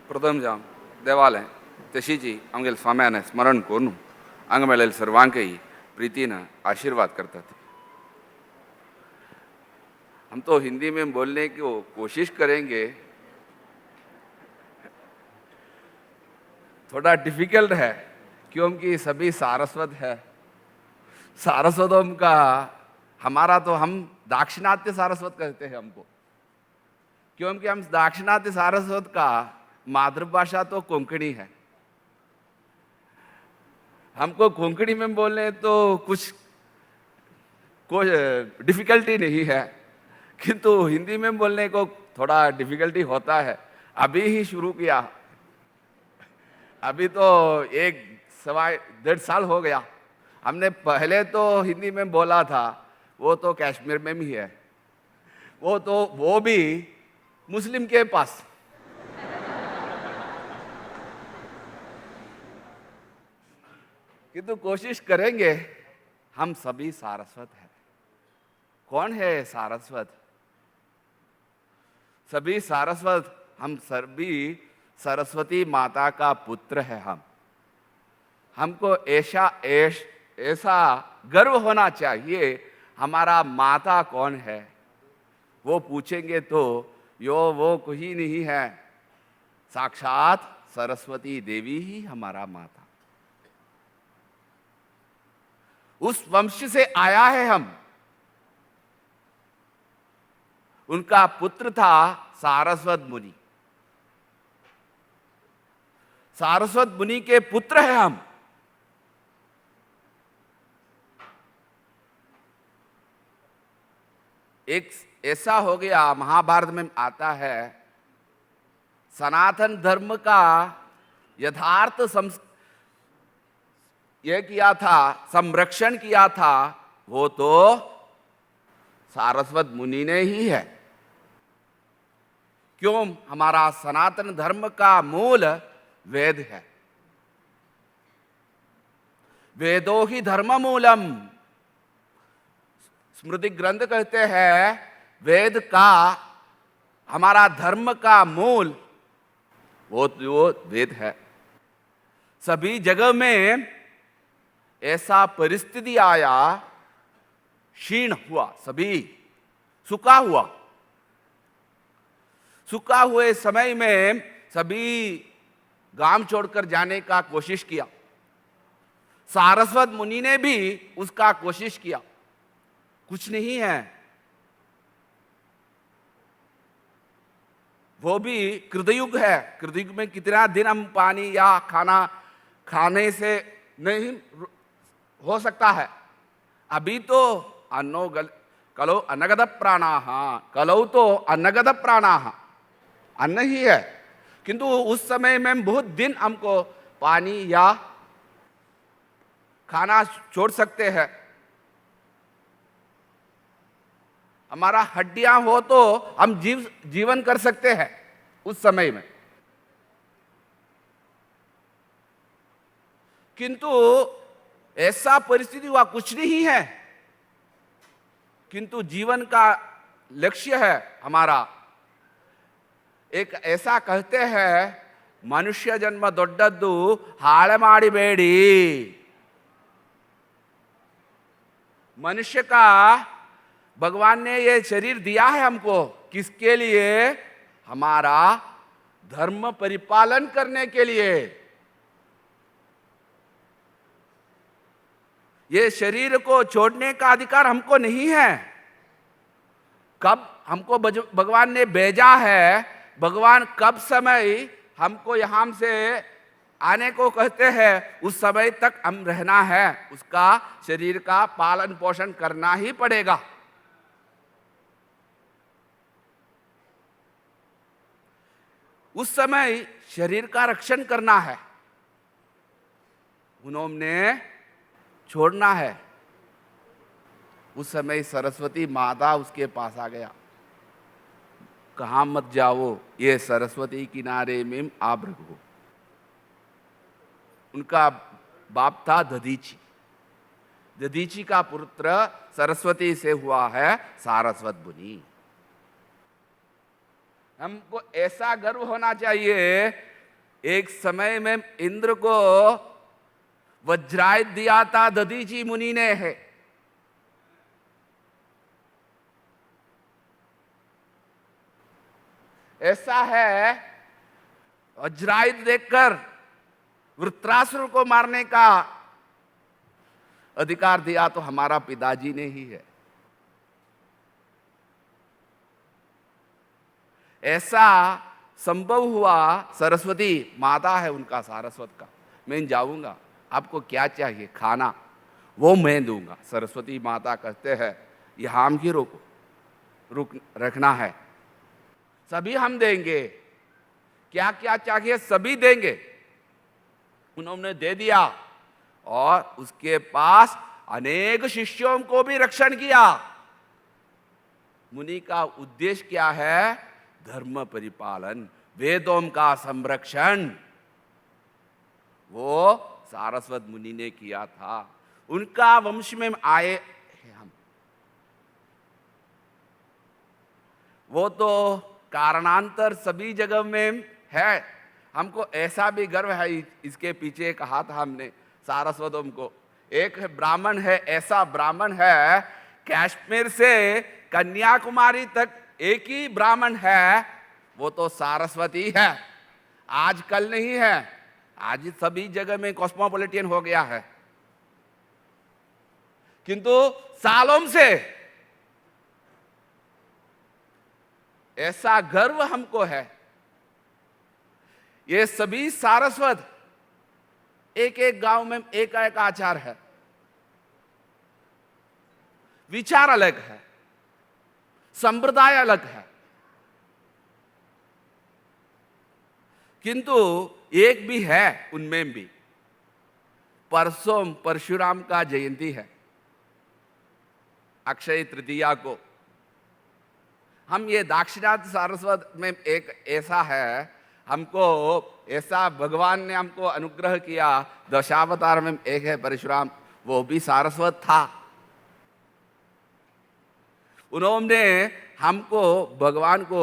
प्रथम जाम देवालय तशीची आमगेले स्वाम्यान स्मरण करून हांगा मेळिल्ले सर्वांकय प्रीतीन आशीर्वाद करतात। हम तो हिंदी में बोलने की कोशिश करेंगे, थोड़ा डिफिकल्ट है क्योंकि सभी सारस्वत है। सारस्वतों का हमारा तो हम दाक्षिणात्य सारस्वत कहते हैं हमको, क्योंकि हम दाक्षिणात्य सारस्वत का मातृभाषा तो कोंकणी है। हमको कोंकणी में बोलने तो कुछ कोई डिफिकल्टी नहीं है, किंतु हिंदी में बोलने को थोड़ा डिफिकल्टी होता है। अभी ही शुरू किया, अभी तो 1-1.5 साल हो गया। हमने पहले तो हिंदी में बोला था, वो तो कश्मीर में भी है, वो भी मुस्लिम के पास। किंतु कोशिश करेंगे, हम सभी सारस्वत हैं। कौन है सारस्वत? सभी सारस्वत, हम सभी सरस्वती माता का पुत्र है। हमको ऐसा गर्व होना चाहिए, हमारा माता कौन है? वो पूछेंगे तो वो कोई नहीं है, साक्षात सरस्वती देवी ही हमारा माता। उस वंश से आया है हम। उनका पुत्र था सारस्वत मुनि। सारस्वत मुनि के पुत्र हैं हम। एक ऐसा हो गया, महाभारत में आता है, सनातन धर्म का यथार्थ ये किया था, संरक्षण किया था, वो तो सारस्वत मुनि ने ही है। क्यों? हमारा सनातन धर्म का मूल वेद है। वेदो ही धर्म मूलम। स्मृति ग्रंथ कहते हैं, वेद का, हमारा धर्म का मूल वो वेद है। सभी जगह में ऐसा परिस्थिति आया, क्षीण हुआ, सभी सूखा हुआ। सूखा हुए समय में सभी गांव छोड़कर जाने का कोशिश किया। सारस्वत मुनि ने भी उसका कोशिश किया, कुछ नहीं है। वो भी कृतयुग है। कृतयुग में कितना दिन हम पानी या खाना खाने से नहीं हो सकता है। अभी तो कलो अन्नगत प्राणाः, कलौ तो अन्नगत प्राणाः, अन्न ही है। किंतु उस समय में बहुत दिन हमको पानी या खाना छोड़ सकते हैं। हमारा हड्डियां हो तो हम जीवन कर सकते हैं उस समय में। किंतु ऐसा परिस्थिति हुआ, कुछ नहीं है। किंतु जीवन का लक्ष्य है हमारा। एक ऐसा कहते हैं, मनुष्य जन्म दोड्डद्दु हाळे माडिबेडी। मनुष्य का भगवान ने ये शरीर दिया है हमको, किसके लिए? हमारा धर्म परिपालन करने के लिए। ये शरीर को छोड़ने का अधिकार हमको नहीं है। कब हमको भगवान ने भेजा है, भगवान कब समय हमको यहां से आने को कहते हैं, उस समय तक हम रहना है। उसका शरीर का पालन पोषण करना ही पड़ेगा। उस समय शरीर का रक्षण करना है, उन्होंने छोड़ना है। उस समय सरस्वती माता उसके पास आ गया, कहाँ मत जाओ, ये सरस्वती किनारे में आप रखो। उनका बाप था दधीची। दधीची का पुत्र सरस्वती से हुआ है सारस्वत मुनि। हमको ऐसा गर्व होना चाहिए, एक समय में इंद्र को वज्रायुध दिया था दधीची मुनि ने है। ऐसा है, वज्रायुध देखकर वृत्रासुर को मारने का अधिकार दिया तो हमारा पिताजी ने ही है। ऐसा संभव हुआ, सरस्वती माता है उनका, सारस्वत का। मैं जाऊंगा, आपको क्या चाहिए खाना वो मैं दूंगा। सरस्वती माता कहते हैं यहां हम ही रुक रखना है, सभी हम देंगे, क्या क्या चाहिए सभी देंगे। उन्होंने दे दिया और उसके पास अनेक शिष्यों को भी रक्षण किया। मुनि का उद्देश्य क्या है? धर्म परिपालन, वेदों का संरक्षण, वो सारस्वत मुनि ने किया था। उनका वंश में आए हैं हम। वो तो कारणांतर सभी जगह में है। हमको ऐसा भी गर्व है, इसके पीछे कहा था हमने सारस्वतों को। एक ब्राह्मण है, ऐसा ब्राह्मण है कश्मीर से कन्याकुमारी तक एक ही ब्राह्मण है, वो तो सारस्वती है। आज कल नहीं है, आज सभी जगह में कॉस्मोपॉलिटन हो गया है, किंतु सालों से ऐसा गर्व हमको है। ये सभी सारस्वत एक एक गांव में एक एक आचार है, विचार अलग है, संप्रदाय अलग है, किंतु एक भी है उनमें भी। परसों परशुराम का जयंती है, अक्षय तृतीया को। हम ये दाक्षिणात्य सारस्वत में एक ऐसा है, हमको ऐसा भगवान ने हमको अनुग्रह किया। दशावतार में एक है परशुराम, वो भी सारस्वत था। उन्होंने हमको, भगवान को,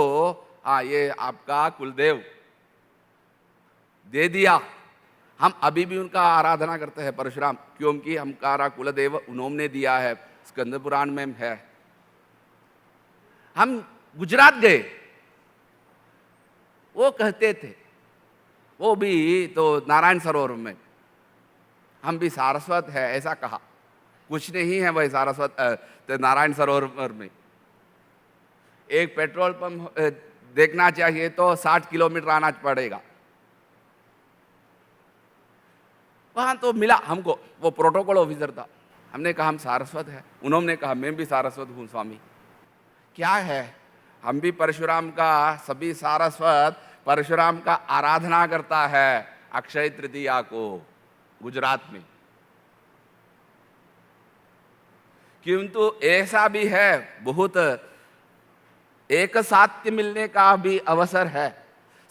ये आपका कुलदेव दे दिया। हम अभी भी उनका आराधना करते हैं परशुराम, क्योंकि हमारा कुलदेव उन्होंने दिया है, स्कंद पुराण में है। हम गुजरात गए, वो कहते थे, वो भी तो नारायण सरोवर में, हम भी सारस्वत है ऐसा कहा। कुछ नहीं है वही सारस्वत तो नारायण सरोवर में। एक पेट्रोल पंप देखना चाहिए तो 60 किलोमीटर आना पड़ेगा। वहां तो मिला हमको, वो प्रोटोकॉल ऑफिसर था। हमने कहा हम सारस्वत है, उन्होंने कहा मैं भी सारस्वत हूं स्वामी। क्या है, हम भी परशुराम का, सभी सारस्वत परशुराम का आराधना करता है अक्षय तृतीया को गुजरात में। किंतु ऐसा भी है, बहुत एक साथ मिलने का भी अवसर है।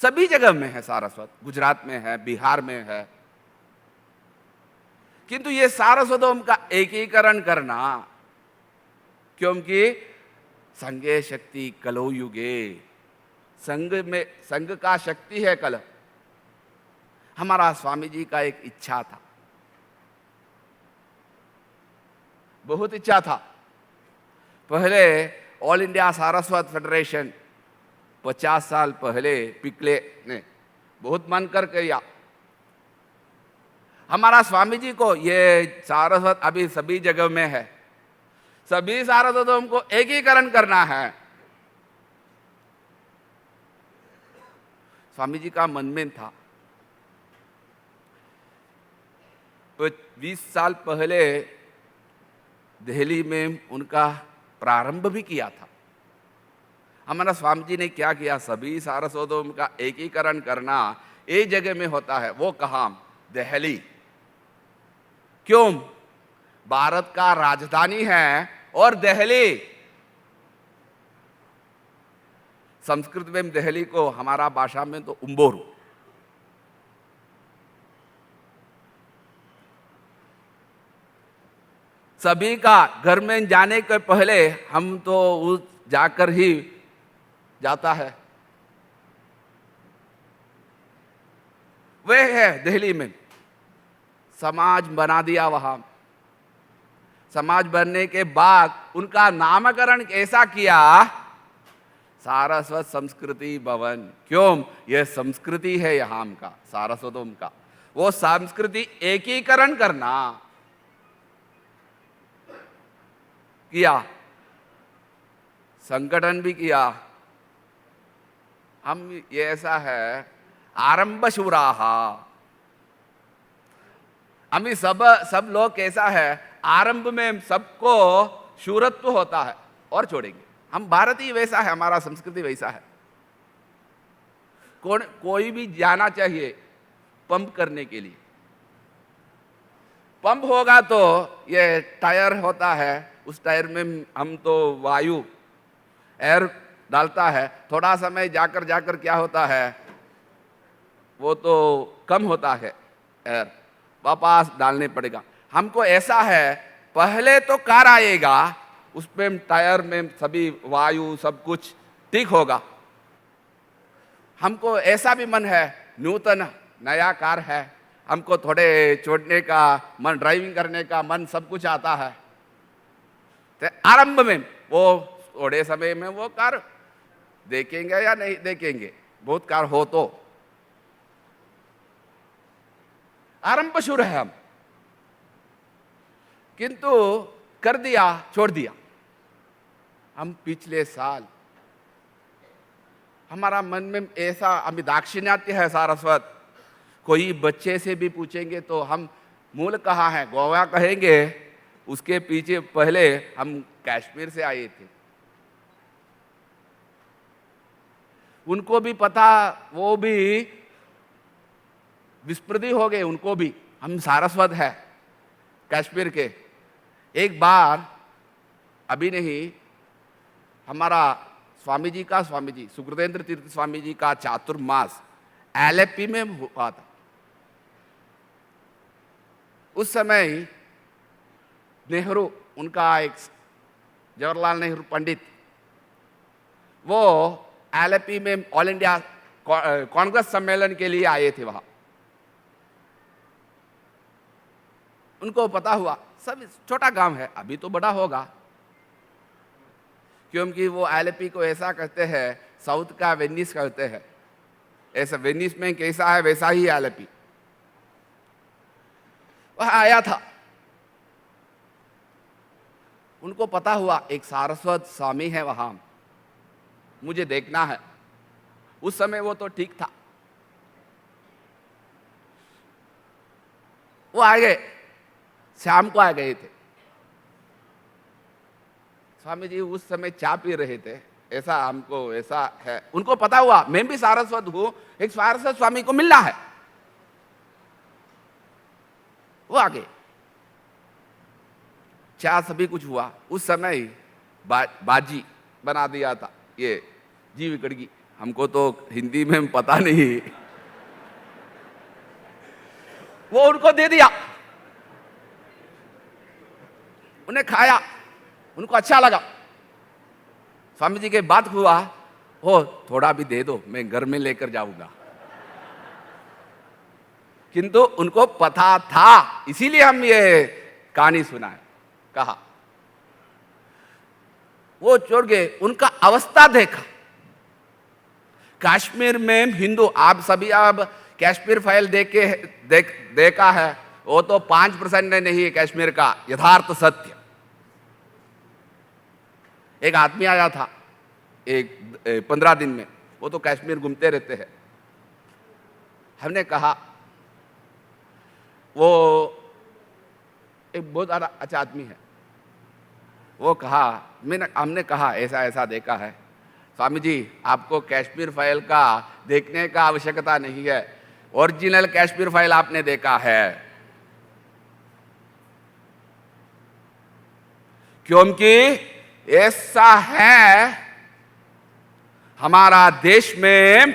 सभी जगह में है सारस्वत, गुजरात में है, बिहार में है, किंतु ये सारस्वतों का एकीकरण करना, क्योंकि संगे शक्ति कलो युगे, संग में, संग का शक्ति है कल। हमारा स्वामी जी का एक इच्छा था, बहुत इच्छा था। पहले ऑल इंडिया सारस्वत फेडरेशन 50 साल पहले पिकले ने बहुत मन कर किया। हमारा स्वामी जी को ये सारस्वत अभी सभी जगह में है, सभी सारस्वतों को एकीकरण करना है। स्वामी जी का मन में था। 20 साल पहले दिल्ली में उनका प्रारंभ भी किया था। हमारा स्वामी जी ने क्या किया, सभी सारस्वतों का एकीकरण करना एक जगह में होता है। वो कहाँ? दिल्ली। क्यों? भारत का राजधानी है और दिल्ली, संस्कृत में दिल्ली को हमारा भाषा में तो उम्बोरू। सभी का घर में जाने के पहले हम तो उस जाकर ही जाता है। वे है दिल्ली में, समाज बना दिया वहां। समाज बनने के बाद उनका नामकरण कैसा किया? सारस्वत संस्कृति भवन। क्यों? यह संस्कृति है यहाँ का, सारस्वतम का। वो संस्कृति एकीकरण करना किया, संगठन भी किया। हम ये ऐसा है, आरंभ शूराहा। हम सब लोग कैसा है, आरंभ में सबको शूरत्व होता है और छोड़ेंगे। हम भारतीय वैसा है, हमारा संस्कृति वैसा है। कोई भी जाना चाहिए पंप करने के लिए, पंप होगा तो ये टायर होता है, उस टायर में हम तो वायु एयर डालता है। थोड़ा समय जाकर जाकर क्या होता है, वो तो कम होता है एयर, वापस डालने पड़ेगा। हमको ऐसा है, पहले तो कार आएगा, उसमें टायर में सभी वायु सब कुछ ठीक होगा। हमको ऐसा भी मन है, नूतन नया कार है, हमको थोड़े छोड़ने का मन, ड्राइविंग करने का मन, सब कुछ आता है। तो आरंभ में वो थोड़े समय में वो कार देखेंगे या नहीं देखेंगे, बहुत कार हो तो आरंभ शुरू है हम, किंतु कर दिया, छोड़ दिया। हम पिछले साल हमारा मन में ऐसा, अभी दाक्षिणात्य है सारस्वत। कोई बच्चे से भी पूछेंगे तो हम मूल कहाँ है, गोवा कहेंगे, उसके पीछे पहले हम कश्मीर से आए थे। उनको भी पता, वो भी विस्मृति हो गए, उनको भी हम सारस्वत है कश्मीर के। एक बार, अभी नहीं, हमारा स्वामी जी सुखदेंद्र तीर्थ स्वामी जी का चातुर्मास एलएपी में हुआ था। उस समय नेहरू, उनका एक जवाहरलाल नेहरू पंडित, वो एलएपी में ऑल इंडिया कांग्रेस सम्मेलन के लिए आए थे वहां। उनको पता हुआ, सब छोटा गांव है, अभी तो बड़ा होगा, क्योंकि वो एलएपी को ऐसा कहते हैं, साउथ का वेनिस कहते हैं। ऐसा वेनिस में कैसा है वैसा ही एलएपी। वह आया था, उनको पता हुआ एक सारस्वत स्वामी है वहां, मुझे देखना है। उस समय वो तो ठीक था, वो आ गए, शाम को आ गए थे। स्वामी जी उस समय चाय पी रहे थे, ऐसा हमको ऐसा है। उनको पता हुआ मैं भी सारस्वत हूं, एक सारस्वत स्वामी को मिलना है। वो आ गए, चाय सभी कुछ हुआ। उस समय बाजी बना दिया था, ये जीव कड़गी, हमको तो हिंदी में पता नहीं, वो उनको दे दिया। उन्हें खाया, उनको अच्छा लगा। स्वामी जी के बात हुआ, हो थोड़ा भी दे दो, मैं घर में लेकर जाऊंगा। किंतु उनको पता था, इसीलिए हम ये कहानी सुनाए, कहा। वो छोड़ गए, उनका अवस्था देखा। कश्मीर में हिंदू, आप सभी अब कश्मीर फाइल देखा है, वो तो 5% नहीं है कश्मीर का यथार्थ सत्य। एक आदमी आया था 15 दिन में, वो तो कश्मीर घूमते रहते हैं। हमने कहा, वो एक बहुत अच्छा आदमी है। वो कहा, हमने कहा ऐसा ऐसा देखा है। स्वामी जी, आपको कश्मीर फाइल का देखने का आवश्यकता नहीं है, ओरिजिनल कश्मीर फाइल आपने देखा है। क्योंकि ऐसा है, हमारा देश में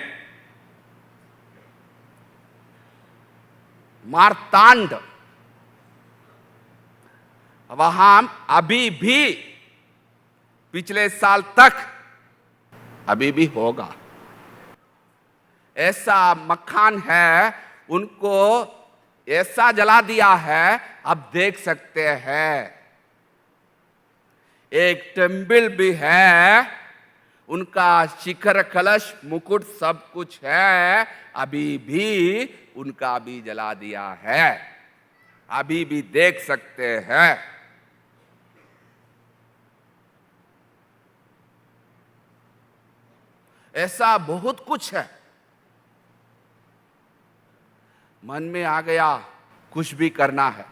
मारतांड वहां अभी भी पिछले साल तक अभी भी होगा। ऐसा मकान है उनको ऐसा जला दिया है, आप देख सकते हैं। एक टेम्पल भी है, उनका शिखर कलश मुकुट सब कुछ है, अभी भी उनका भी जला दिया है, अभी भी देख सकते हैं। ऐसा बहुत कुछ है। मन में आ गया कुछ भी करना है,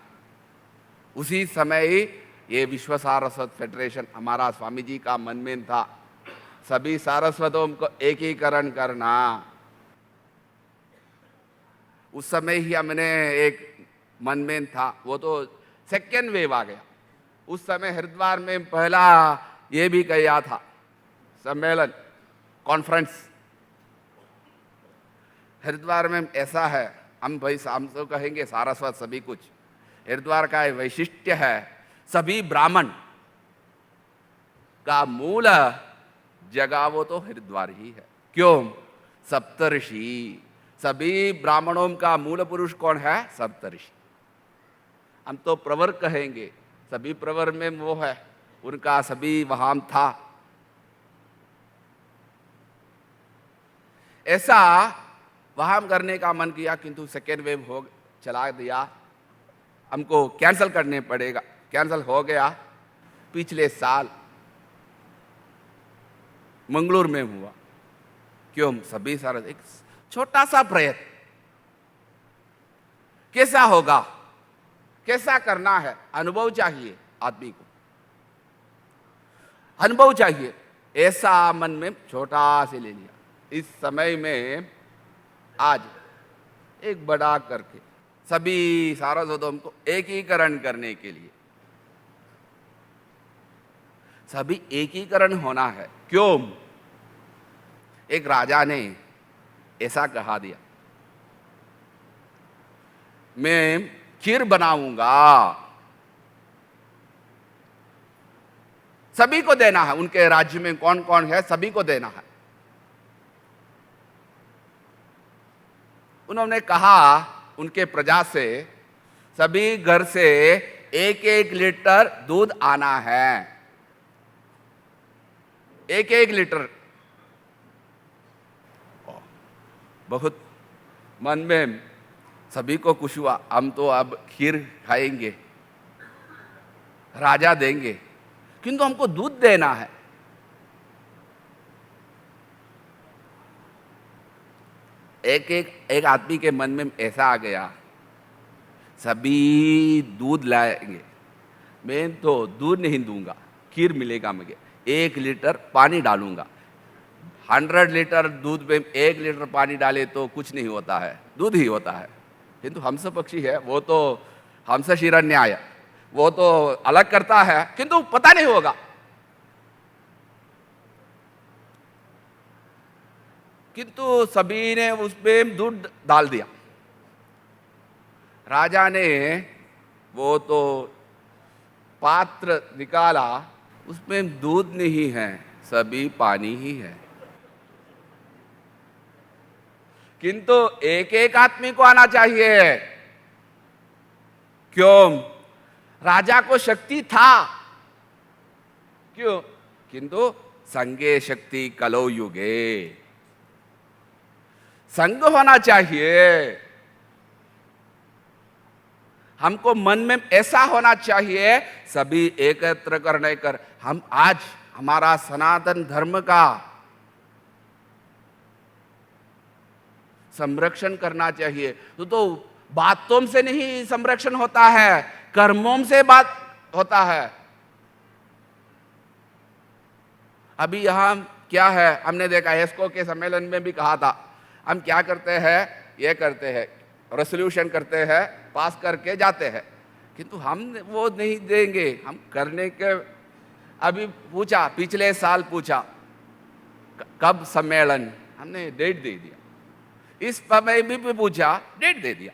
उसी समय ही ये विश्व सारस्वत फेडरेशन हमारा स्वामी जी का मन में था, सभी सारस्वतों को एकीकरण करना। उस समय ही हमने एक मन में था, वो तो सेकेंड वेव आ गया। उस समय हरिद्वार में पहला ये भी किया था सम्मेलन, कॉन्फ्रेंस। हरिद्वार में ऐसा है, हम तो कहेंगे सारस्वत सभी कुछ, हरिद्वार का वैशिष्ट्य है, सभी ब्राह्मण का मूल जगह वो तो हरिद्वार ही है। क्यों? सप्तऋषि, सभी ब्राह्मणों का मूल पुरुष कौन है? सप्तऋषि। हम तो प्रवर कहेंगे, सभी प्रवर में वो है, उनका सभी वहां था। ऐसा वहां करने का मन किया, किंतु सेकेंड वेव हो चला दिया, हमको कैंसल करने पड़ेगा, कैंसल हो गया। पिछले साल मंगलूर में हुआ। क्यों? सभी सारा एक छोटा सा प्रयत्न, कैसा होगा, कैसा करना है, अनुभव चाहिए आदमी को, अनुभव चाहिए। ऐसा मन में छोटा से ले लिया। इस समय में आज एक बड़ा करके सभी सारस्वतों को एकीकरण करने के लिए, सभी एकीकरण होना है। क्यों? एक राजा ने ऐसा कहा दिया, मैं खीर बनाऊंगा, सभी को देना है, उनके राज्य में कौन कौन है सभी को देना है। उन्होंने कहा उनके प्रजा से, सभी घर से 1-1 लीटर दूध आना है, 1-1 लीटर। बहुत मन में सभी को खुश हुआ, हम तो अब खीर खाएंगे, राजा देंगे, किंतु हमको दूध देना है। एक आदमी के मन में ऐसा आ गया, सभी दूध लाएंगे, मैं तो दूध नहीं दूंगा, खीर मिलेगा मुझे, 1 लीटर पानी डालूंगा। 100 लीटर दूध में 1 लीटर पानी डाले तो कुछ नहीं होता है, दूध ही होता है। किंतु हंस पक्षी है, वो तो हंस शिरन्याय, वो तो अलग करता है, किंतु पता नहीं होगा। किंतु सभी ने उसमें दूध डाल दिया। राजा ने वो तो पात्र निकाला, उसमें दूध नहीं है, सभी पानी ही है। किंतु 1-1 आदमी को आना चाहिए। क्यों? राजा को शक्ति था, क्यों? किंतु संगे शक्ति कलो युगे, संग होना चाहिए। हमको मन में ऐसा होना चाहिए, सभी एकत्र करने कर हम आज हमारा सनातन धर्म का संरक्षण करना चाहिए। तो बातों से नहीं संरक्षण होता है, कर्मों से बात होता है। अभी यहां क्या है, हमने देखा एस्को के सम्मेलन में भी कहा था, हम क्या करते हैं, ये करते हैं, रेसोल्यूशन करते हैं, पास करके जाते हैं, किंतु हम वो नहीं देंगे, हम करने के। अभी पूछा, पिछले साल पूछा कब सम्मेलन, हमने डेट दे दिया। इस समय भी पूछा, डेट दे दिया,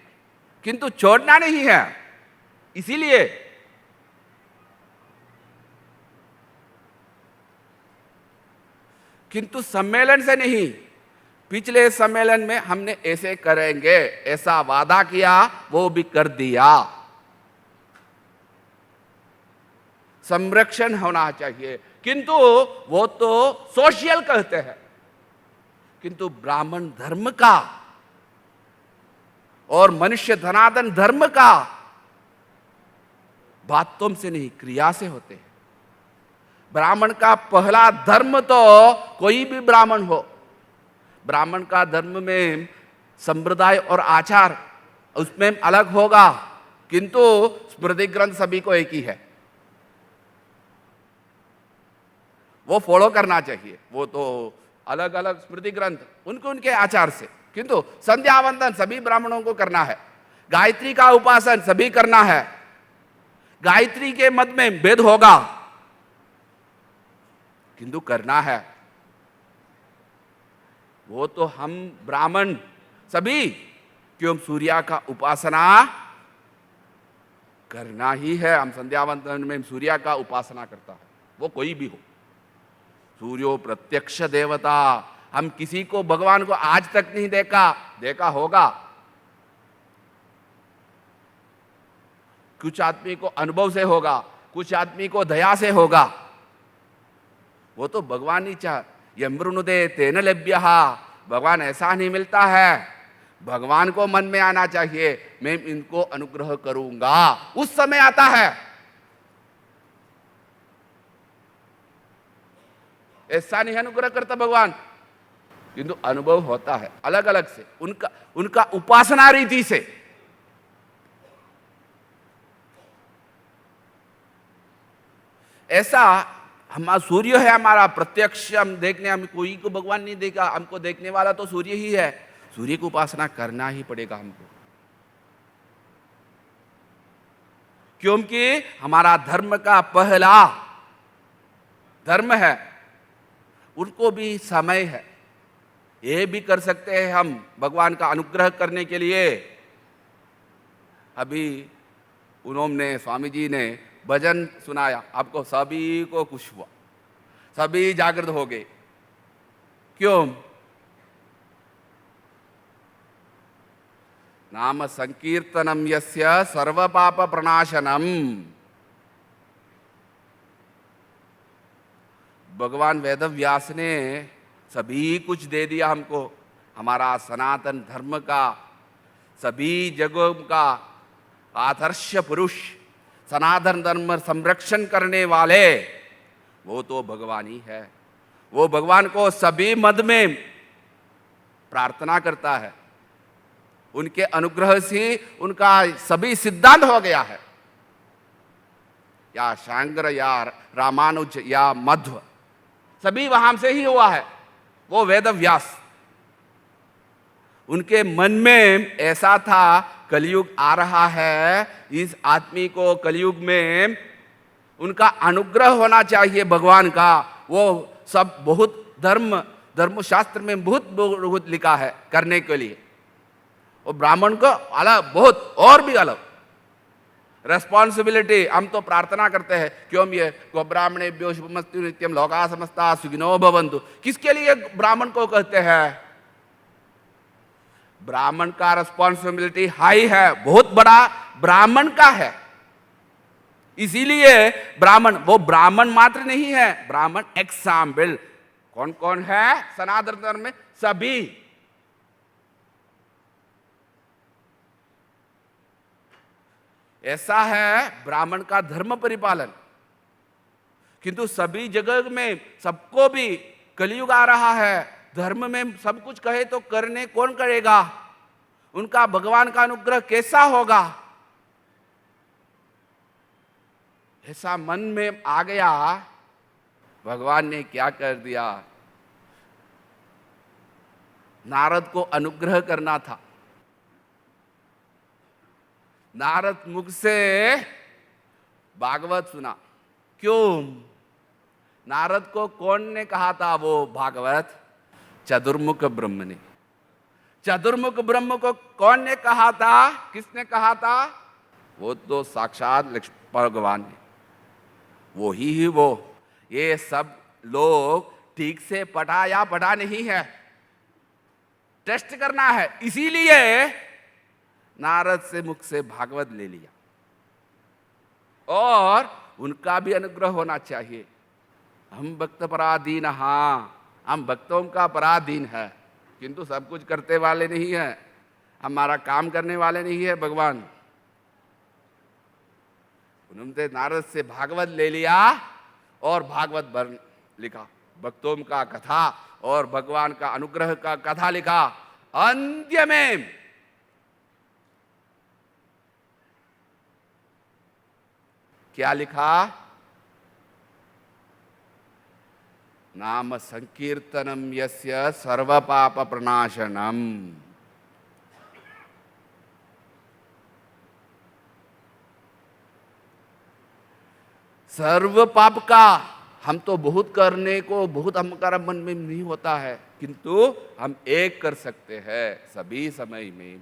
किंतु छोड़ना नहीं है। इसीलिए किंतु सम्मेलन से नहीं, पिछले सम्मेलन में हमने ऐसे करेंगे, ऐसा वादा किया, वो भी कर दिया। संरक्षण होना चाहिए, किंतु वो तो सोशल कहते हैं, किंतु ब्राह्मण धर्म का और मनुष्य धनादन धर्म का बातों से नहीं, क्रिया से होते हैं। ब्राह्मण का पहला धर्म तो कोई भी ब्राह्मण हो, ब्राह्मण का धर्म में संप्रदाय और आचार उसमें अलग होगा, किंतु स्मृति ग्रंथ सभी को एक ही है, वो फॉलो करना चाहिए। वो तो अलग अलग स्मृति ग्रंथ उनके उनके आचार से, किंतु संध्या वंदन सभी ब्राह्मणों को करना है, गायत्री का उपासन सभी करना है। गायत्री के मत में भेद होगा, किंतु करना है। वो तो हम ब्राह्मण सभी क्यों सूर्य का उपासना करना ही है। हम संध्या वंदन में सूर्य का उपासना करता है, वो कोई भी हो। सूर्यो प्रत्यक्ष देवता, हम किसी को भगवान को आज तक नहीं देखा होगा, कुछ आदमी को अनुभव से होगा, कुछ आदमी को दया से होगा, वो तो भगवान ही चाह यमृणुदे तेन लभ्यः, भगवान ऐसा नहीं मिलता है। भगवान को मन में आना चाहिए, मैं इनको अनुग्रह करूंगा, उस समय आता है। ऐसा नहीं अनुग्रह करता भगवान, किंतु अनुभव होता है अलग अलग से, उनका उपासना रीति से। ऐसा हमारा सूर्य है, हमारा प्रत्यक्ष हम देखने, हम कोई को भगवान नहीं देखा, हमको देखने वाला तो सूर्य ही है। सूर्य की उपासना करना ही पड़ेगा हमको, क्योंकि हमारा धर्म का पहला धर्म है। उनको भी समय है, ये भी कर सकते हैं हम भगवान का अनुग्रह करने के लिए। अभी उन्होंने स्वामी जी ने भजन सुनाया, आपको सभी को खुश हुआ, सभी जागृत हो गए। क्यों? नाम संकीर्तनम यस्य सर्व पाप प्रणाशनम। भगवान वेद व्यास ने सभी कुछ दे दिया हमको, हमारा सनातन धर्म का सभी जगहों का आदर्श पुरुष, सनातन धर्म संरक्षण करने वाले, वो तो भगवान ही है। वो भगवान को सभी मद में प्रार्थना करता है, उनके अनुग्रह से उनका सभी सिद्धांत हो गया है, या शांकर या रामानुज या मध्व, सभी वहां से ही हुआ है। वो वेद व्यास, उनके मन में ऐसा था कलयुग आ रहा है, इस आदमी को कलयुग में उनका अनुग्रह होना चाहिए भगवान का। वो सब बहुत धर्मशास्त्र में बहुत लिखा है करने के लिए। और ब्राह्मण को अलग बहुत और भी अलग रेस्पॉन्सिबिलिटी। हम तो प्रार्थना करते हैं, क्यों ये को ब्राह्मणेभ्यो शुभमस्तु नित्यम लोकाः समस्ताः सुखिनो भवन्तु, किसके लिए ब्राह्मण को कहते हैं? ब्राह्मण का रेस्पॉन्सिबिलिटी हाई है, बहुत बड़ा ब्राह्मण का है। इसीलिए ब्राह्मण, वो ब्राह्मण मात्र नहीं है, ब्राह्मण एग्जाम्पल कौन कौन है सनातन धर्म में? सभी। ऐसा है ब्राह्मण का धर्म परिपालन, किंतु सभी जगह में सबको भी कलयुग आ रहा है, धर्म में सब कुछ कहे तो करने कौन करेगा? उनका भगवान का अनुग्रह कैसा होगा? ऐसा मन में आ गया, भगवान ने क्या कर दिया? नारद को अनुग्रह करना था। नारद मुख से भागवत सुना। क्यों? नारद को कौन ने कहा था वो भागवत? चतुर्मुख ब्रह्म ने। चतुर्मुख ब्रह्म को कौन ने कहा था? किसने कहा था? वो तो साक्षात भगवान ने। वो ही वो। ये सब लोग ठीक से पढ़ा या पढ़ा नहीं है, टेस्ट करना है, इसीलिए नारद से मुख से भागवत ले लिया और उनका भी अनुग्रह होना चाहिए। हम भक्त पराधीन, हाँ हम भक्तों का पराधीन है, किंतु सब कुछ करते वाले नहीं है, हमारा काम करने वाले नहीं है भगवान। उन्होंने नारद से भागवत ले लिया और भागवत भर लिखा, भक्तों का कथा और भगवान का अनुग्रह का कथा लिखा। अंत्य में क्या लिखा? नाम संकीर्तनम यस्य सर्व पाप प्रणाशनम। सर्व पाप का हम तो बहुत करने को बहुत हमारा मन में नहीं होता है, किंतु हम एक कर सकते हैं सभी समय में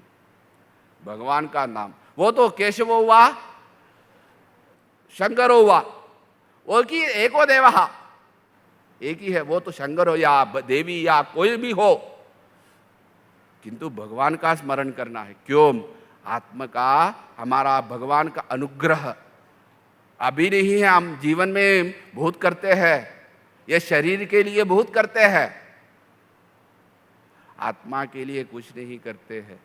भगवान का नाम। वो तो केशव हुआ, शंकर हुआ, वो की एको देवा एक ही है, वो तो शंकर हो या देवी या कोई भी हो, किंतु भगवान का स्मरण करना है। क्यों? आत्मा का हमारा भगवान का अनुग्रह अभी नहीं है। हम जीवन में बहुत करते हैं, ये शरीर के लिए बहुत करते हैं, आत्मा के लिए कुछ नहीं करते हैं।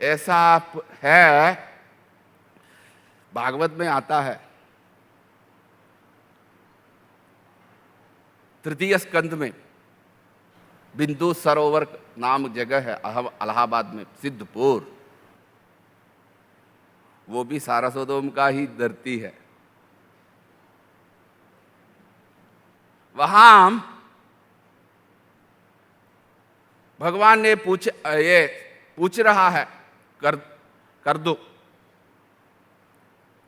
ऐसा है, भागवत में आता है, तृतीय स्कंध में, बिंदु सरोवर नाम जगह है इलाहाबाद में, सिद्धपुर, वो भी सारस्वतोम का ही धरती है। वहां भगवान ने पूछ रहा है,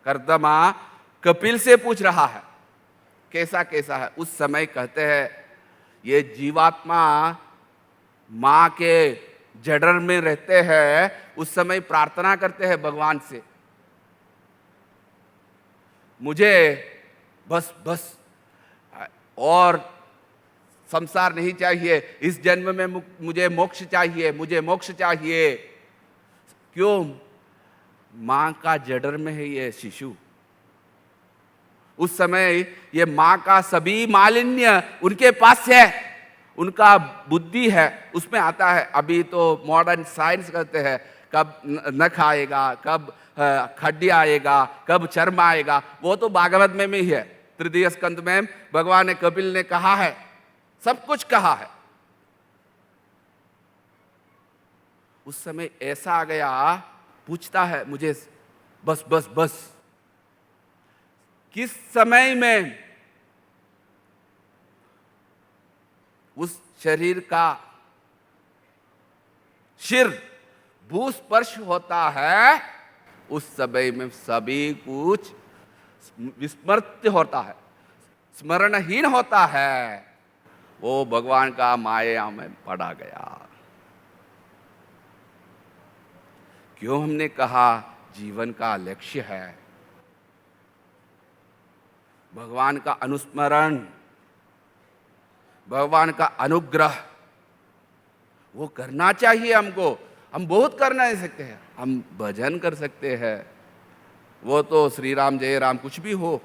कर्दमा कपिल से पूछ रहा है कैसा कैसा है। उस समय कहते हैं ये जीवात्मा माँ के जठर में रहते हैं, उस समय प्रार्थना करते हैं भगवान से, मुझे बस और संसार नहीं चाहिए, इस जन्म में मुझे मोक्ष चाहिए, मुझे मोक्ष चाहिए। क्यों? माँ का जठर में है ये शिशु, उस समय ये माँ का सभी मालिन्य उनके पास है, उनका बुद्धि है उसमें आता है। अभी तो मॉडर्न साइंस कहते हैं कब नख आएगा, कब खड्डी आएगा, कब चर्म आएगा, वो तो भागवत में ही है। तृतीय स्कंद में भगवान ने, कपिल ने कहा है, सब कुछ कहा है। उस समय ऐसा आ गया, पूछता है मुझे बस किस समय में उस शरीर का शिर भूस्पर्श होता है, उस समय में सभी कुछ विस्मृत होता है, स्मरणहीन होता है, वो भगवान का माया में पड़ा गया। क्यों? हमने कहा जीवन का लक्ष्य है भगवान का अनुस्मरण, भगवान का अनुग्रह, वो करना चाहिए हमको। हम बहुत कर नहीं सकते हैं, हम भजन कर सकते हैं, वो तो श्री राम जय राम कुछ भी हो,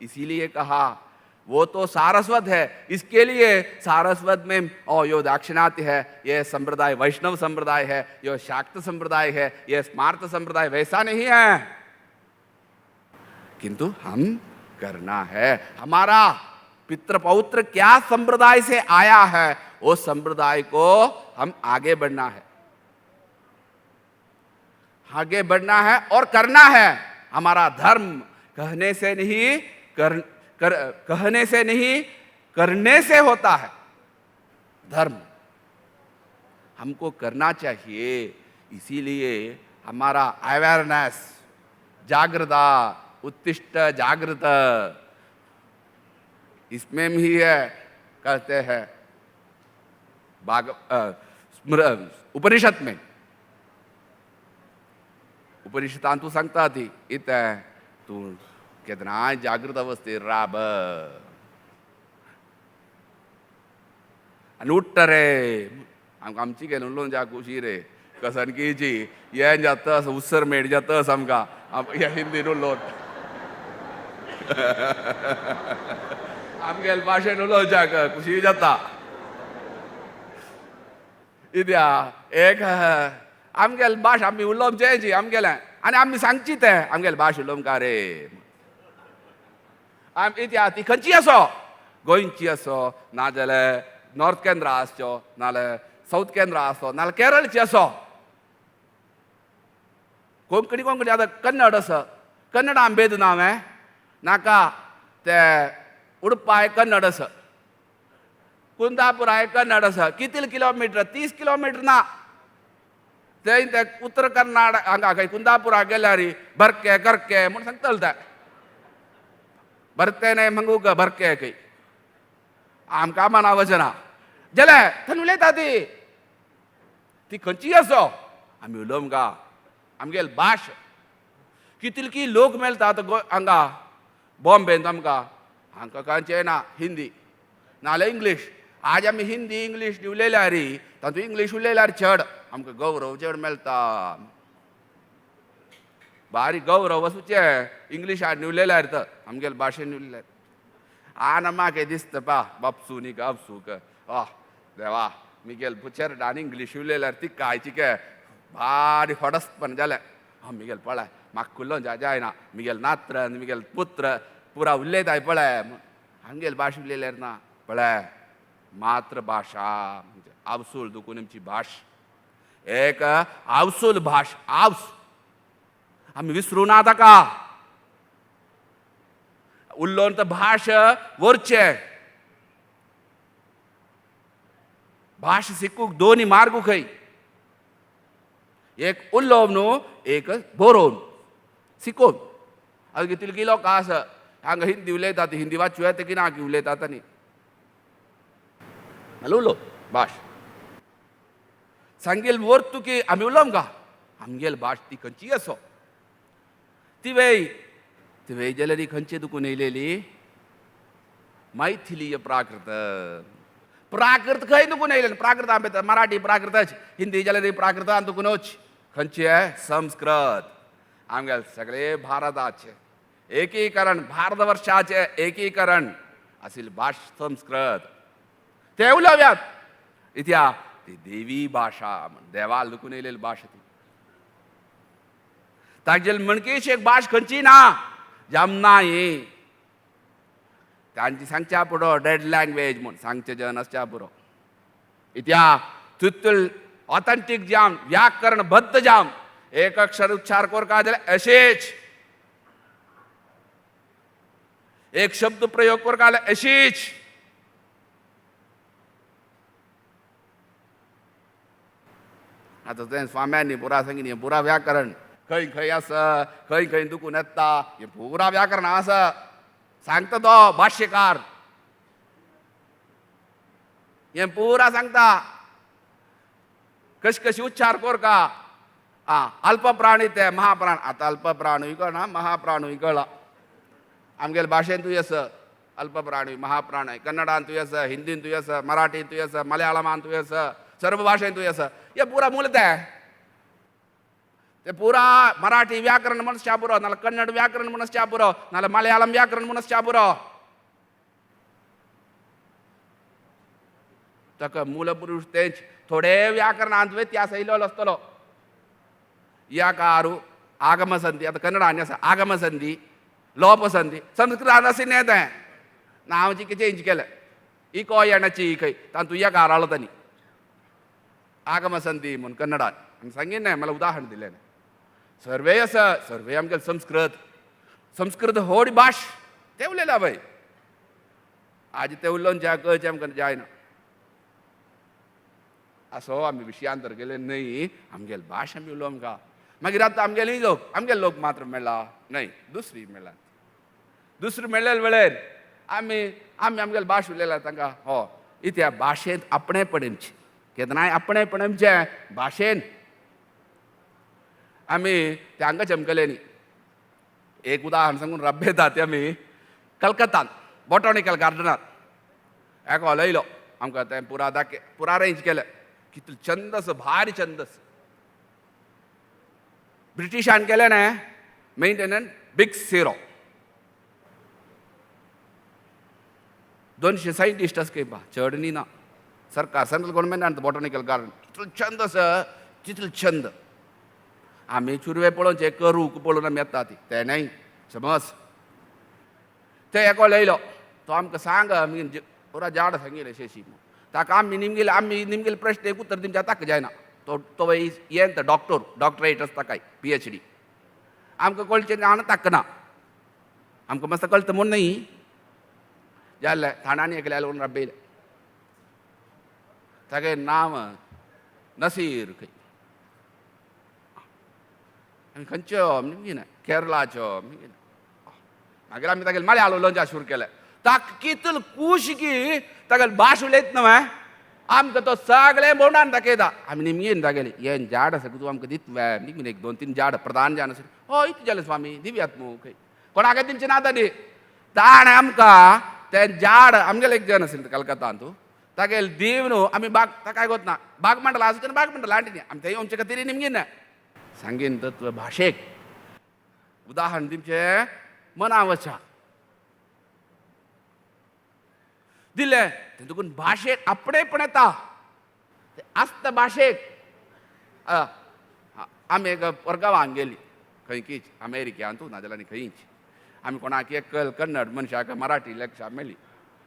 इसीलिए कहा वो तो सारस्वत है। इसके लिए सारस्वत में यो दाक्षिणात्य है, ये संप्रदाय वैष्णव संप्रदाय है, यो शाक्त संप्रदाय है, ये स्मार्त संप्रदाय, वैसा नहीं है, किंतु हम करना है। हमारा पितृ पौत्र क्या संप्रदाय से आया है, वो संप्रदाय को हम आगे बढ़ना है, आगे बढ़ना है और करना है। हमारा धर्म कहने से नहीं कहने से नहीं, करने से होता है धर्म। हमको करना चाहिए, इसीलिए हमारा अवेयरनेस, जागृता, उत्तिष्ठ जागृत, इसमें भी है, कहते हैं उपनिषद में, उपनिषदांतु संगता थी इत तू कितना जागृत अवस्थे राब, आनी उठ्ठा रे आमकां आमची गेलो उलोवन जा खुशी रे कसनकीची हें जातस उत्सर मेळ जातस आमकां ह्या हिंदीन उलोवन आमगेले भाशेन उलोवच्याक खुशी जाता कित्या एक आमगेले भास आमी उलोवचेची आमगेलें आनी आमी सांगची तें आमगेले भास उलोवंका रे इत्या ती खंयची आसो गोंयची आसो नाजाल्यार नॉर्थ केंद्रा आसच्यो नाल्यार साऊथ केंद्रा आसो नाल्यार केरळची आसो कोंकणी कोंकणी आतां कन्नड आसा कन्नड आंबेद नांव नाका ते उडपाय कन्नड आसा कुंदापुराय कन्नड आसा कितले किलोमिटर 30 किलोमिटर ना थंय ते उत्तर कर्नाटक हांगा खंय कुंदापुरा गेल्यार बरके करके म्हूण सांगतलो ते बरतेने मंगूक बरके खंय आमकां मना वचना जाल्यार थंय उलयता ती खंयची आसो आमी उलोवंका आमगेले भास कितले की लोक मेळटा आतां हांगा बॉम्बेंत आमकां हांकां खंयचें ना हिंदी नाल्यार इंग्लीश आज आमी हिंदी इंग्लीश उलयल्यार तातूंत इंग्लीश उलयल्यार चड आमकां गौरव चड मेळटा बारीक गौरव वचूचे इंग्लिशान उलयल्यार तर आमगेले भाशेन उलयल्यार आनी म्हाका दिसता बापसूनी गापसूक देवा मिगेल बुचेर इंग्लीश उलयल्यार ती कांयची के भारी फडसपण जालें मिगेल पळय म्हाका कुल्लोन जायना मिगेल नात्र मिगेल पुत्र पुरा उलयताय पळय आमगेले भाश उलयल्यार ना पळय मातृभाशा म्हणजे आवसूल दुखून आमची भाश एक आवसूल भाश आवस आमी विसरूं ना ताका उल्लोवन तर भाश व्हरचे भाश शिकूंक दोनी मार्ग खंय एक उलोवन न्हू एक बरोवन शिकोवन आतां कितले की लोक आसा हांगा हिंदी उलयतात हिंदी वाचूं येता की ना की उलयतात आनी नाल्यार उलोव भाश सांगेल व्हरतू की आमी उलोवंका आमगेली भाश ती खंयची आसो ती वेय जाल्यार ही खंयचे दुखून येयलेली मैथिलीय प्राकृत प्राकृत खंय दुखून येयलेली प्राकृत आंबे मराठी प्राकृतच हिंदी जाल्यार प्राकृतान दुखूनच खंयचे संस्कृत आमगेले सगळे भारताचे एकीकरण भारतवर्षाचे एकीकरण आशिल्ली भास संस्कृत ते उलोवयात इत्या ती देवी भाशा देवाल दुखून येयलेली भाशा ती तागेल म्हणकेची एक भाश खंयची ना जमना ही तांची सांगच्या पुरो डेड लँग्वेज म्हूण सांगचे जन आसच्या पुरो इत्या तितूल ऑथेंटीक जाम व्याकरणबद्ध जाम एक अक्षर उच्चार करता जाल्यार अशेच एक शब्द प्रयोग करता जाल्यार अशीच आतां तें स्वाम्यांनी पुरा सांगिल्लें पुरा व्याकरण खंय खंय आसा खंय खंय दुखून येता हें पुरा व्याकरण आसा सांगता तो भाष्यकार हें पुरा सांगता कशी कशी उच्चार करता अल्पप्राणी ते महाप्राण आतां अल्पप्राणूय कळना महाप्राणूय कळ्ळा आमगेले भाशेंतूय आसा अल्पप्राणूय महाप्राणूय कन्नडांतूय आसा हिंदींतूय आसा मराठींतूय आसा मलयाळमांतूय आसा सर्व भाशेंतूय आसा हे पुरा मूल ते पुरा मराठी व्याकरण म्हणच्या पुरो नाल्यार कन्नड व्याकरण म्हणच्या पुरो नाल्यार मलयाळम व्याकरण म्हणच्या पुरो ताका मूलपुरुश तेच थोडे व्याकरणांत व्यत्यास येयलो आसतलो याकारू आगमसंधी आतां कन्नडांनी आसा आगमसंधी लोपसंधी संस्कृतांत अशें न्ही तें नांवाची चेंज केलें इको येणाची खंय तातूंत यकार आलो तांणी आगमसंधी म्हूण कन्नडान आनी सांगीन न्ही मला उदाहरण दिलें सर्वे आसा सर्वे आमगेले संस्कृत व्हड भाश ते उलयला पळय आज ते उलोवन जे कळचें आमकां जायना असो आमी विशयांतर गेले न्हय आमगेली भाश आमी उलोवंका मागीर आतां आमगेले लोक मात्र मेळ्ळा न्हय दुसरी मेळ्ळा दुसरी मेळ्ळेले वेळेर आमी आमगेली भाश उलयला तांकां हो इत्या भाशेंत आपणेपणीची केन्नाय आपणेपणीचे भाशेन आमी ते हांगा चमकले न्ही एक उदाहरण सांगून रब्बेतात आमी कलकत्तान बॉटॉनिकल गार्डनांत एकलो लयलो आमकां तें पुरा अरेंज केलें. कितलें छंदस, भारी छंदस. ब्रिटिशान केलें न्हय मेंटेनन्स बिग सिरो. 200 सायंटिस्ट आसके पा चड न्ही ना. सरकार सेंट्रल गव्हर्मेंटान बॉटनिकल गार्डन कितलो छंद आसा, कितलो छंद. आमी चुरवे पळोवचे करूक पळोवन आमी येता ती तें न्हय समज. ते एको लयलो तो आमकां सांग आमी पुरा झाड सांगिल्लें शेशी. ताका आमी निमगेले प्रश्न एक उत्तर दिवच्या ताका जायना. तो येन डॉक्टरेट आसता काय PhD. आमकां कळचें ना ताका ना. आमकां मस्त कळटा म्हूण न्ही जाल्लें थाणांनी एकल्यान उलोवन राबयलें. तागे नांव नसीर खंय. आनी खंयच्यो निमगेन केरळाच्यो निमगेन. मागीर आमी तागेलें मल्याळ उलोवंक सुरू केलें. ताका कितलो खूश की तागेली भास उलयता न्हय आमकां तो सगळें बोंडान दाखयता. आमी निमगेन दाखयलें हें झाड आसा तूं आमकां दिता निमगेन 1-2-3 झाड प्रधान झाड आसा. हय इतलें जालें स्वामी दिवयात न्हू खंय. कोणाकय दिवचें ना न्ही. ताणें आमकां तें झाड आमगेलें एक जण आशिल्लें कलकत्तान तूं तागेलें दीव न्हू आमी बाग ताका काय गोत ना. बाग मंडळ आसा तेन्ना बाग मंडळ हाडटी न्ही आमी थंय येवचे खातीर निमगेन सांगीन तत्व भाशेक उदाहरण दिवचें मना वचा दिलें. तें देखून भाशेक आपणेपण येता. तें आसता भाशेक. आमी एक परगांवांक गेलीं खंयकीच अमेरिकेन तूं नाजाल्यार खंयच. आमी कोणाक एक कन्नड मनशाक मराठी लेक्चर मेळ्ळी.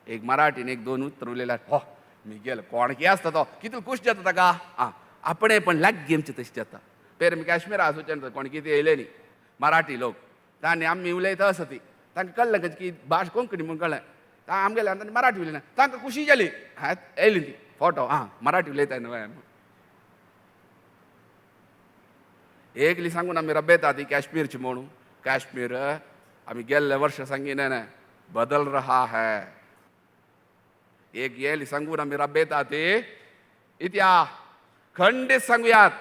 एक मराठीन 1-2 उतर उलयल्यार हो मी गेलो कोण कितें आसता तो कितलो खूश जाता ताका. आपणेपण लागीं आमचें तशें जाता. पेर आमी काश्मीरा वचून कोण कितें येयले न्ही मराठी लोक तांणी आमी उलयता आसा ती तांकां कळ्ळें की भास कोंकणी म्हूण कळ्ळें. आमगेले तांणी मराठी उलयना तांकां खुशी जाली. येयली ती फोटो मराठी उलयताय न्हय. एकली सांगून आमी रबयता ती काश्मीरची म्हणून. काश्मीर आमी गेल्ले वर्ष सांगीन बदल रहा है. एक येयली सांगून आमी रबयता ती इतिया खंडीत सांगुयात.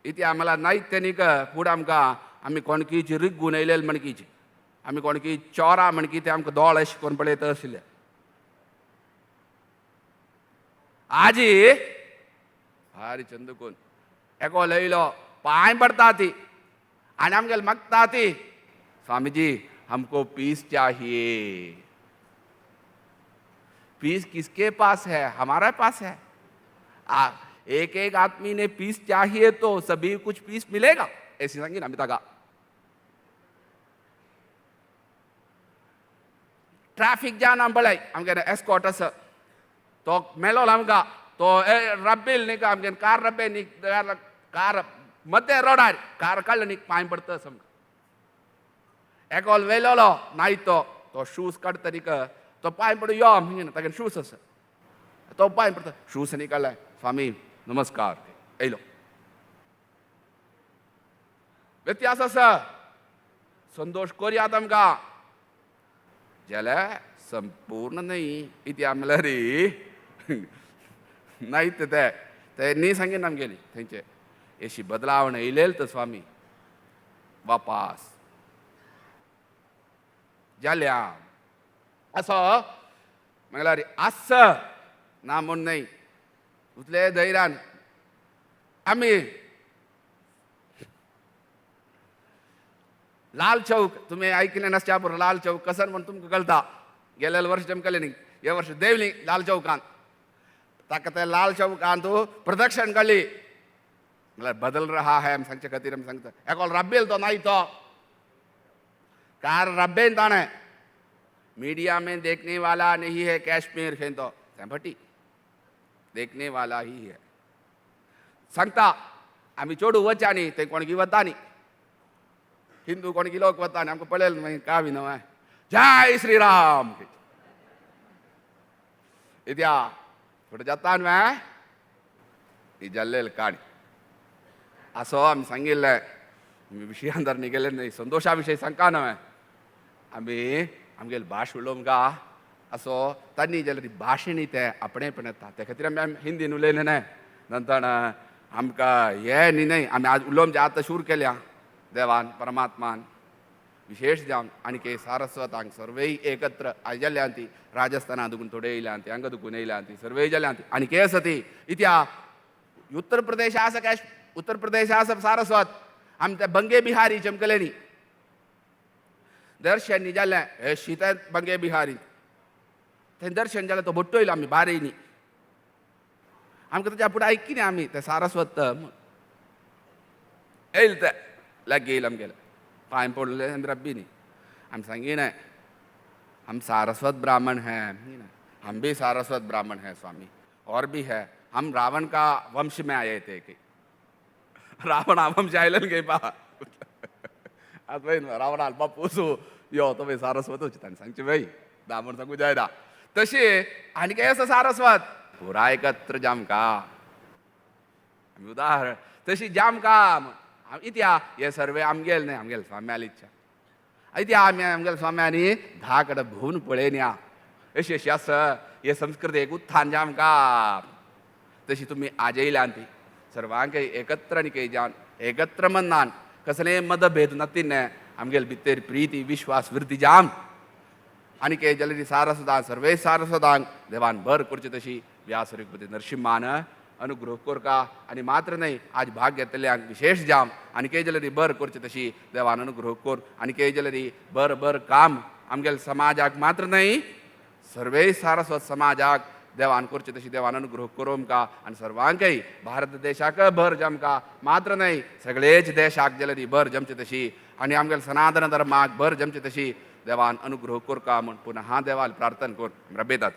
इतिया मला नाहीत त्यांनी फुडें आमकां आमी कोणकीची रिग्गून येयलेली म्हणकीची आमी कोणकी चोरां म्हणकी ते आमकां दोळ अशें करून पळयता आशिल्ले. आजी भारी चंद कोण एको लयलो पांय पडता ती आनी आमगेले मागता ती स्वामीजी हमको पीस चाहिए. पीस किसके पास है? हमारे पास है. एक एक आदमी ने पीस चाहिए तो सभी कुछ पीस मिलेगा ऐसी सांगी ना ताका. ट्रॅफिक जाम पळय आमगेले एस्कॉट आसा तो मेलो आमकां तो रब्बील न्ही आमगे कार रब्बे न्ही कार मध्य रोडार कार काडलो न्ही पांय पडता समजा. एकोल वेलोलो नाय तो शूज काडटा न्ही तो पांय पडून यो म्हणून तागे शूज आसा तो पांय पडता शूज न्ही काडले स्वामी नमस्कार येयलो. व्यत्यास आसा संतोष करयात आमकां जाल्यार संपूर्ण न्ही इतिया म्हणल्यार रे नाहीत ते न्ही सांगीन आमगेली थंयचे अशी बदलावण येयलेली तर स्वामी वापास जाल्या असो म्हणल्यार आस ना म्हूण न्हय. उतले धैर्यान आमी लाल चौक तुम्ही ऐकले नसच्या बरोबर लाल चौक कसं म्हणून तुमकां कळटा. गेलेल्या वर्षी जमकले न्ही हे वर्ष देवली लाल चौकान ताका ते लाल चौकान तूं प्रदक्षिण काडली म्हळ्यार बदल रहा है आमी सांगचे खातीर आमी सांगता. एकोल रब्बेल तो नाय तो कार रब्बेन ताणें मीडिया में देखने वाला नहीं है कश्मीर खंय तो भटी देखने वाला ही है सांगता. आमी चोडू वचा न्ही थंय कोणगी वता न्ही हिंदू कोणगी लोक वता न्ही आमकां पळयलें मागीर कावी न्हय जय श्रीराम इत्या थोडे जाता न्हय ही जाल्लेली काणी असो आमी सांगिल्लें. विशयान जर निगेले न्ही संतोशा विशयी सांगता न्हय आमी आमगेली भास उलोवंका असो तांणी जाल्यार भाशेनी ते आपणेपण येता. ते खातीर आमी हिंदीन उलयले न्हय नंतर आमकां हे न्ही न्हय आमी आज उलोवंक जे आतां सुरू केल्या देवान परमात्मान विशेष जाम आणि के सारस्वतांग सर्वे एकत्र आजल्यांती राजस्थान दुगुन थोडे इलांती अंग दुगुन इलांती सर्वे जल्यांती आणि के सती इत्या उत्तर प्रदेश आस कॅश उत्तर प्रदेश आस सारस्वत आम त्या बंगे बिहारी चमकलेनी दर्शन जाल्या हे शीत बंगे बिहारी ते दर्शन जालं तो बोट्टो येईल आम्ही बारेनी आमकां त्याच्या पुढे ऐकी नाही आम्ही ते सारस्वत येईल ते लग येईल आमगेलं पाय पडले रब्बी नहीं हम संगी नहीं हम सारस्वत ब्राह्मण हैं हम भी सारस्वत ब्राह्मण हैं स्वामी और भी है हम रावण का वंश में आए थे कि रावण वंश आयलन गए पा रावण अल्पा पूसू यो तो भाई सारस्वत होची सांगचे भाई ब्राह्मण सांगू जायदा तसे आणि काय असं सारस्वत पुरा एकत्र जाम का उदाहरण तशी जाम का इत्या हे सर्वे आमगेल नाही आमगेल स्वाम्याला इच्छा इत्या आम्ही आमगेल स्वाम्यानी धाकड भून पळेन या अशी अशी असं हे संस्कृत एक उत्थान जाम का तशी तुम्ही आजही आणती सर्वांक एकत्र आणि काही जान एकत्र म्हणनान कसले मतभेद नतीन आमगेल भितर प्रीती विश्वास वृत्ती जाम आणि काही जलदी सारस्वतां सर्वे सारस्वतांग देवान भर करची तशी व्यासरिकपती नरसिंहान अनुग्रह कोरका आणि मात्र नाही आज भाग घेतल्या विशेष जाम आणि काही जलदी बर करची तशी देवान अनुग्रह कोर आणि काही जलदी बर बर काम आमगेल समाजाक मात्र नाही सर्वे सारस्वत समाजाक देवान करची तशी देवान अनुग्रह करोम का आणि सर्वांकही भारत देशाक भर जमका मात्र नाही सगळेच देशाक जलदी भर जमचे तशी आणि आमगेल सनातन धर्माक भर जमचे तशी देवान अनुग्रह कोरका म्हण पुन्हा हा देवाल प्रार्थना कोर रबेतात